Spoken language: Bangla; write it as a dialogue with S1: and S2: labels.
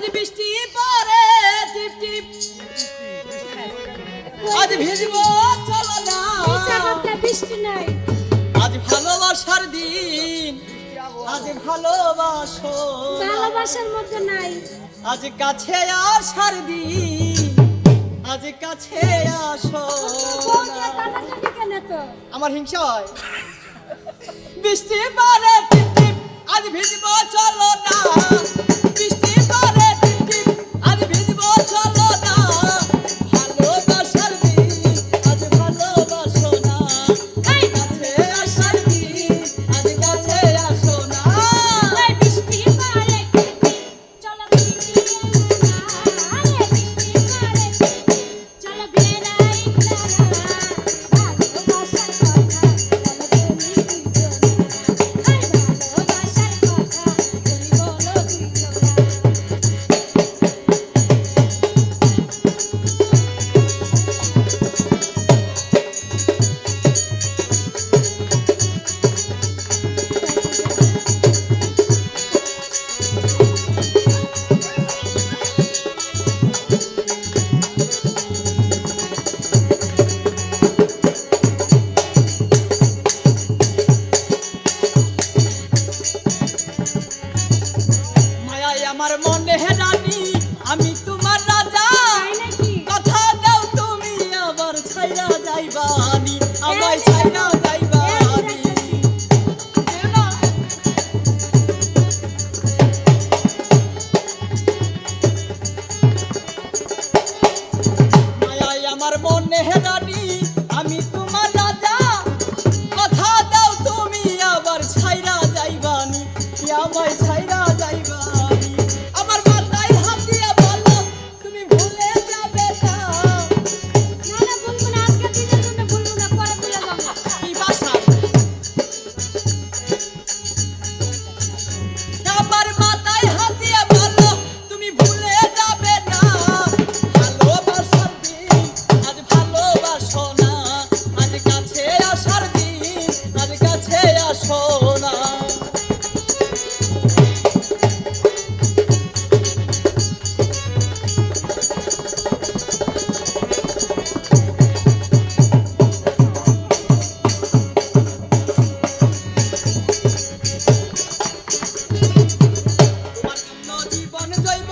S1: আজ বৃষ্টি পড়ে টিপ টিপ আজ ভিজবো চলো না
S2: বৃষ্টি নাই
S1: আজ ভালোবাসার দিন আজ ভালোবাসো
S2: ভালোবাসার মধ্যে নাই
S1: আজ কাছে আসার দিন আজ কাছে আসো আমার হিংসা হয় বৃষ্টি পড়ে টিপ টিপ আজ ভিজবো চলো না বৃষ্টি পড়ে টিপ টিপ আজ ভিজবো চলো না ভালোবাসার দিন আজ ভালোবাসো না কাছে আসার দিন আজ কাছে আসো না
S2: বৃষ্টি পড়ে চলো চলো বেড়াই
S1: মায়ায় আমার মনে রানী আমি তোমার রাজা কথা দাও তুমি আবার ছাইরা যাইবানি আমায় ছাইরা যাইবানি মায়ায় আমার মনে রানী আমি তোমার রাজা কথা দাও তুমি আবার ছাইরা যাইবানি আমায় ছাইরা যাইবানি আমার মাথায় হাত দিয়া বলো তুমি ভুলে যাবে না
S2: না বলবো না আজকে দিনের জন্য বলবো না পরে ভুলে যাবো
S1: কি ভাষা আমার মাথায় হাত দিয়া বলো তুমি ভুলে যাবে না ভালোবাসার দিন আজ ভালোবাসো না আজ কাছে আসার দিন আজ কাছে আসো না জীবন জৈব